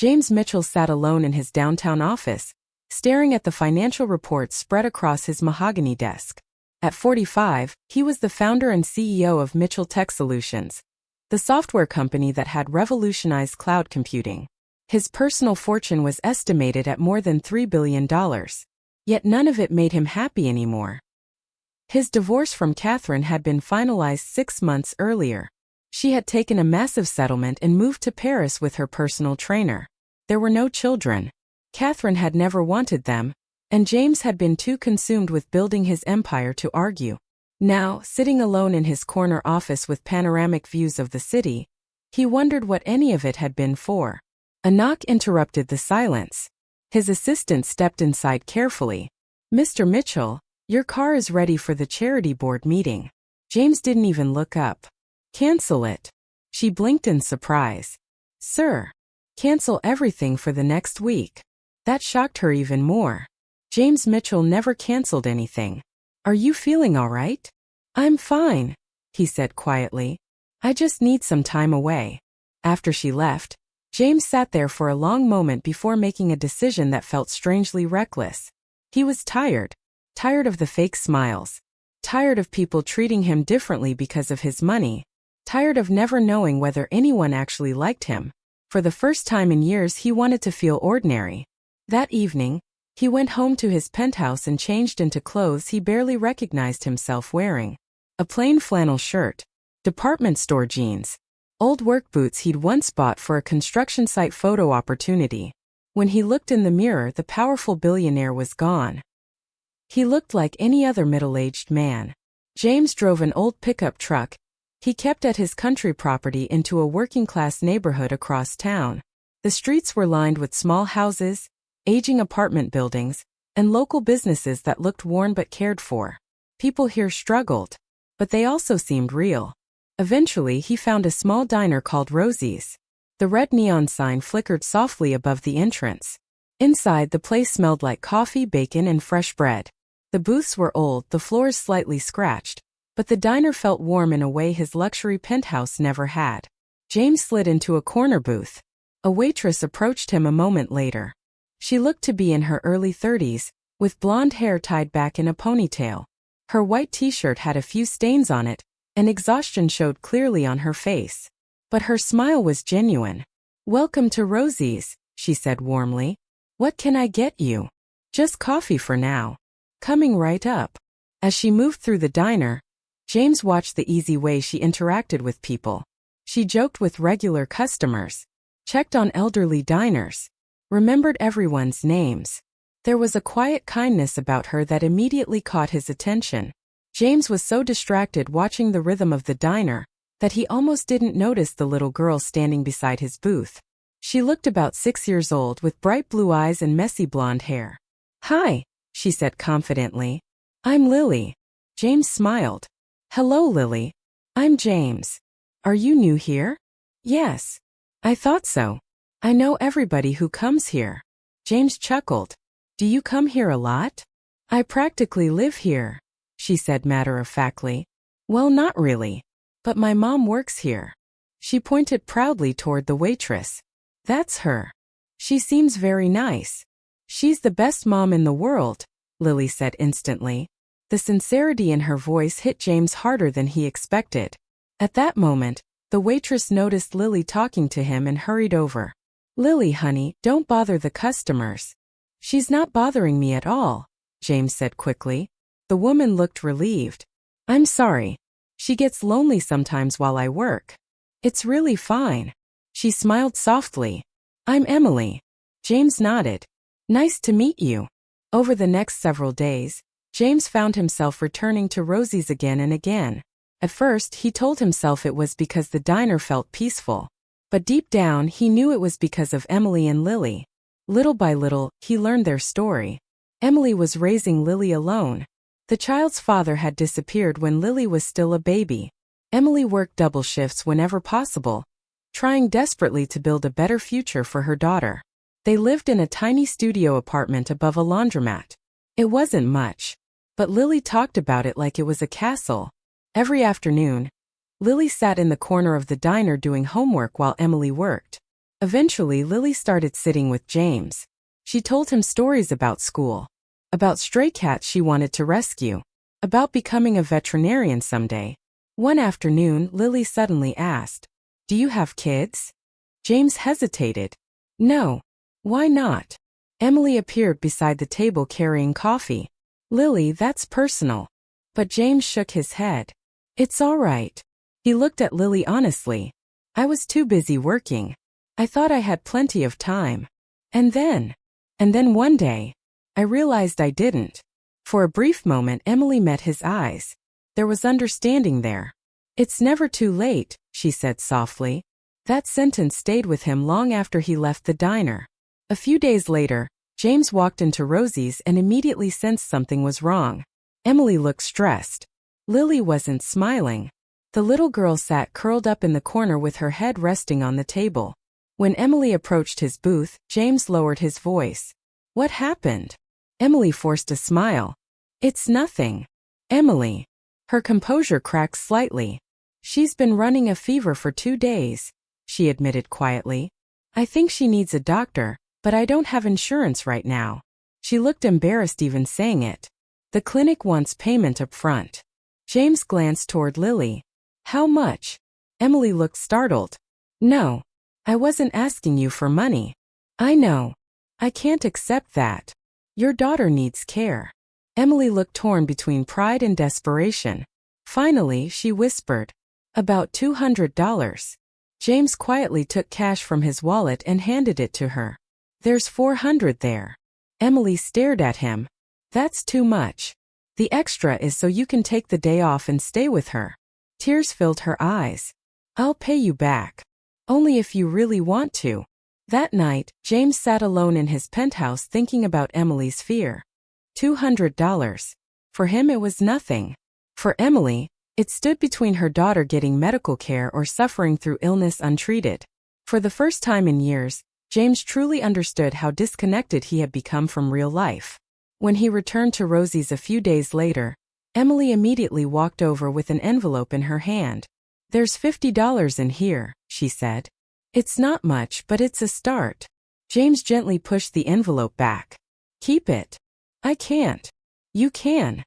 James Mitchell sat alone in his downtown office, staring at the financial reports spread across his mahogany desk. At 45, he was the founder and CEO of Mitchell Tech Solutions, the software company that had revolutionized cloud computing. His personal fortune was estimated at more than $3 billion. Yet none of it made him happy anymore. His divorce from Catherine had been finalized 6 months earlier. She had taken a massive settlement and moved to Paris with her personal trainer. There were no children. Catherine had never wanted them, and James had been too consumed with building his empire to argue. Now, sitting alone in his corner office with panoramic views of the city, he wondered what any of it had been for. A knock interrupted the silence. His assistant stepped inside carefully. "Mr. Mitchell, your car is ready for the charity board meeting." James didn't even look up. "Cancel it." She blinked in surprise. "Sir, cancel everything for the next week." That shocked her even more. James Mitchell never canceled anything. "Are you feeling all right?" "I'm fine," he said quietly. "I just need some time away." After she left, James sat there for a long moment before making a decision that felt strangely reckless. He was tired. Tired of the fake smiles. Tired of people treating him differently because of his money. Tired of never knowing whether anyone actually liked him. For the first time in years, he wanted to feel ordinary. That evening, he went home to his penthouse and changed into clothes he barely recognized himself wearing. A plain flannel shirt, department store jeans, old work boots he'd once bought for a construction site photo opportunity. When he looked in the mirror, the powerful billionaire was gone. He looked like any other middle-aged man. James drove an old pickup truck he kept at his country property into a working-class neighborhood across town. The streets were lined with small houses, aging apartment buildings, and local businesses that looked worn but cared for. People here struggled, but they also seemed real. Eventually, he found a small diner called Rosie's. The red neon sign flickered softly above the entrance. Inside, the place smelled like coffee, bacon, and fresh bread. The booths were old, the floors slightly scratched, but the diner felt warm in a way his luxury penthouse never had. James slid into a corner booth. A waitress approached him a moment later. She looked to be in her early 30s, with blonde hair tied back in a ponytail. Her white t-shirt had a few stains on it, and exhaustion showed clearly on her face. But her smile was genuine. "Welcome to Rosie's," she said warmly. "What can I get you?" "Just coffee for now." "Coming right up." As she moved through the diner, James watched the easy way she interacted with people. She joked with regular customers, checked on elderly diners, remembered everyone's names. There was a quiet kindness about her that immediately caught his attention. James was so distracted watching the rhythm of the diner that he almost didn't notice the little girl standing beside his booth. She looked about 6 years old with bright blue eyes and messy blonde hair. "Hi," she said confidently. "I'm Lily." James smiled. "Hello, Lily. I'm James. Are you new here?" "Yes. I thought so. I know everybody who comes here." James chuckled. "Do you come here a lot?" "I practically live here," she said matter-of-factly. "Well, not really. But my mom works here." She pointed proudly toward the waitress. "That's her. She seems very nice." "She's the best mom in the world," Lily said instantly. The sincerity in her voice hit James harder than he expected. At that moment, the waitress noticed Lily talking to him and hurried over. "Lily, honey, don't bother the customers." "She's not bothering me at all," James said quickly. The woman looked relieved. "I'm sorry. She gets lonely sometimes while I work." "It's really fine." She smiled softly. "I'm Emily." James nodded. "Nice to meet you." Over the next several days, James found himself returning to Rosie's again and again. At first, he told himself it was because the diner felt peaceful. But deep down, he knew it was because of Emily and Lily. Little by little, he learned their story. Emily was raising Lily alone. The child's father had disappeared when Lily was still a baby. Emily worked double shifts whenever possible, trying desperately to build a better future for her daughter. They lived in a tiny studio apartment above a laundromat. It wasn't much, but Lily talked about it like it was a castle. Every afternoon, Lily sat in the corner of the diner doing homework while Emily worked. Eventually, Lily started sitting with James. She told him stories about school, about stray cats she wanted to rescue, about becoming a veterinarian someday. One afternoon, Lily suddenly asked, "Do you have kids?" James hesitated. "No. Why not?" Emily appeared beside the table carrying coffee. "Lily, that's personal." But James shook his head. "It's all right." He looked at Lily honestly. "I was too busy working. I thought I had plenty of time. And then one day, I realized I didn't." For a brief moment, Emily met his eyes. There was understanding there. "It's never too late," she said softly. That sentence stayed with him long after he left the diner. A few days later, James walked into Rosie's and immediately sensed something was wrong. Emily looked stressed. Lily wasn't smiling. The little girl sat curled up in the corner with her head resting on the table. When Emily approached his booth, James lowered his voice. "What happened?" Emily forced a smile. "It's nothing." "Emily." Her composure cracked slightly. "She's been running a fever for 2 days," she admitted quietly. "I think she needs a doctor, but I don't have insurance right now." She looked embarrassed even saying it. "The clinic wants payment up front." James glanced toward Lily. "How much?" Emily looked startled. "No. I wasn't asking you for money." "I know. I can't accept that. Your daughter needs care." Emily looked torn between pride and desperation. Finally, she whispered, "About $200. James quietly took cash from his wallet and handed it to her. "There's $400 there." Emily stared at him. "That's too much. The extra is so you can take the day off and stay with her." Tears filled her eyes. "I'll pay you back. Only if you really want to." That night, James sat alone in his penthouse thinking about Emily's fear. $200. For him it was nothing. For Emily, it stood between her daughter getting medical care or suffering through illness untreated. For the first time in years, James truly understood how disconnected he had become from real life. When he returned to Rosie's a few days later, Emily immediately walked over with an envelope in her hand. "There's $50 in here," she said. "It's not much, but it's a start." James gently pushed the envelope back. "Keep it." "I can't." "You can."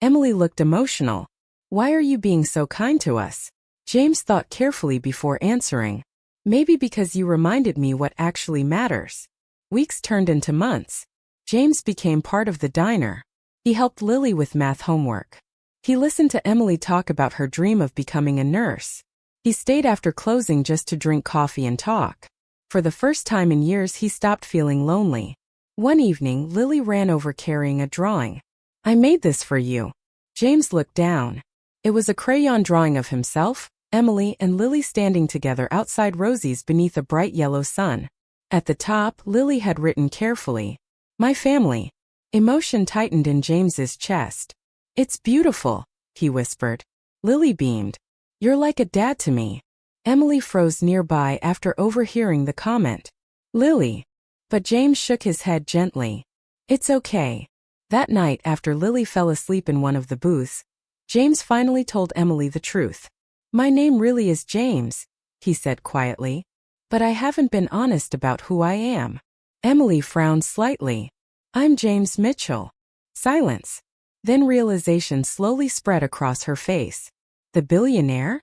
Emily looked emotional. "Why are you being so kind to us?" James thought carefully before answering. "Maybe because you reminded me what actually matters." Weeks turned into months. James became part of the diner. He helped Lily with math homework. He listened to Emily talk about her dream of becoming a nurse. He stayed after closing just to drink coffee and talk. For the first time in years, he stopped feeling lonely. One evening, Lily ran over carrying a drawing. "I made this for you." James looked down. It was a crayon drawing of himself, Emily, and Lily standing together outside Rosie's beneath a bright yellow sun. At the top, Lily had written carefully, "My family." Emotion tightened in James's chest. "It's beautiful," he whispered. Lily beamed. "You're like a dad to me." Emily froze nearby after overhearing the comment. "Lily." But James shook his head gently. "It's okay." That night, after Lily fell asleep in one of the booths, James finally told Emily the truth. "My name really is James," he said quietly. "But I haven't been honest about who I am." Emily frowned slightly. "I'm James Mitchell." Silence. Then realization slowly spread across her face. "The billionaire?"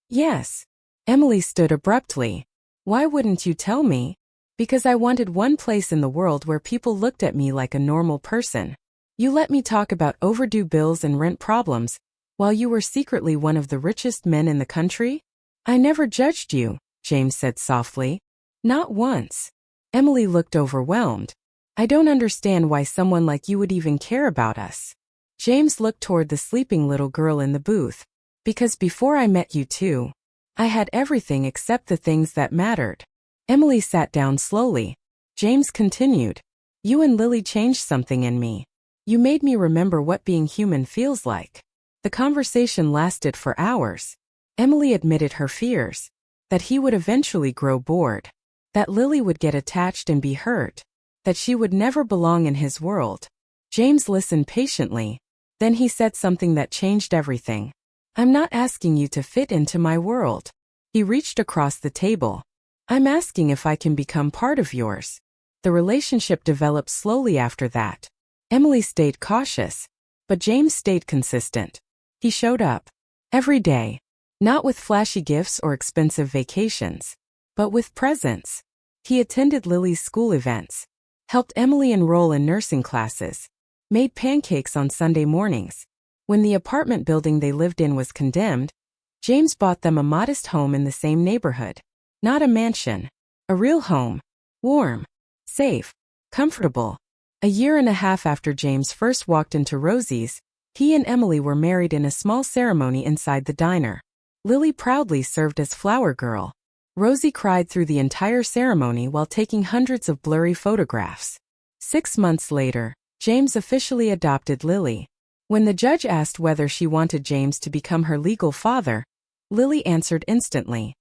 "Yes." Emily stood abruptly. "Why wouldn't you tell me?" "Because I wanted one place in the world where people looked at me like a normal person. You let me talk about overdue bills and rent problems, while you were secretly one of the richest men in the country." "I never judged you," James said softly. "Not once." Emily looked overwhelmed. "I don't understand why someone like you would even care about us." James looked toward the sleeping little girl in the booth. "Because before I met you too, I had everything except the things that mattered." Emily sat down slowly. James continued, "You and Lily changed something in me. You made me remember what being human feels like." The conversation lasted for hours. Emily admitted her fears, that he would eventually grow bored, that Lily would get attached and be hurt, that she would never belong in his world. James listened patiently. Then he said something that changed everything. "I'm not asking you to fit into my world." He reached across the table. I'm asking if I can become part of yours. The relationship developed slowly after that. Emily stayed cautious, but James stayed consistent. He showed up every day, not with flashy gifts or expensive vacations, but with presence. He attended Lily's school events, helped Emily enroll in nursing classes, made pancakes on Sunday mornings. When the apartment building they lived in was condemned, James bought them a modest home in the same neighborhood. Not a mansion, a real home. Warm, safe, comfortable. A year and a half after James first walked into Rosie's, he and Emily were married in a small ceremony inside the diner. Lily proudly served as flower girl. Rosie cried through the entire ceremony while taking hundreds of blurry photographs. 6 months later, James officially adopted Lily. When the judge asked whether she wanted James to become her legal father, Lily answered instantly,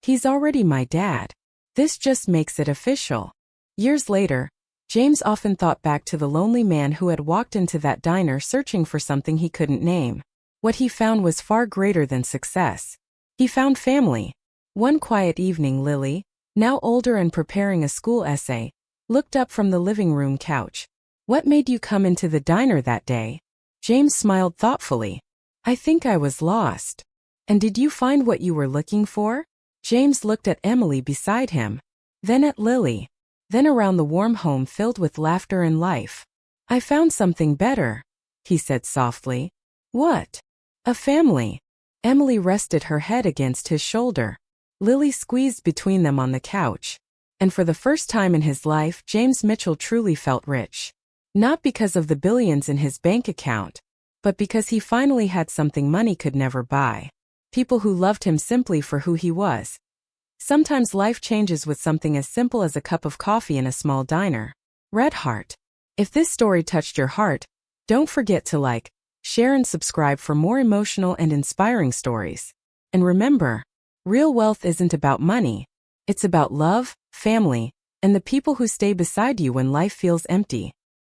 "He's already my dad. This just makes it official." Years later, James often thought back to the lonely man who had walked into that diner searching for something he couldn't name. What he found was far greater than success. He found family. One quiet evening, Lily, now older and preparing a school essay, looked up from the living room couch. "What made you come into the diner that day?" James smiled thoughtfully. "I think I was lost." "And did you find what you were looking for?" James looked at Emily beside him, then at Lily, then around the warm home filled with laughter and life. "I found something better," he said softly. "What?" "A family." Emily rested her head against his shoulder. Lily squeezed between them on the couch. And for the first time in his life, James Mitchell truly felt rich. Not because of the billions in his bank account, but because he finally had something money could never buy. People who loved him simply for who he was. Sometimes life changes with something as simple as a cup of coffee in a small diner. Red Heart. If this story touched your heart, don't forget to like, share and subscribe for more emotional and inspiring stories. And remember, real wealth isn't about money. It's about love, family, and the people who stay beside you when life feels empty.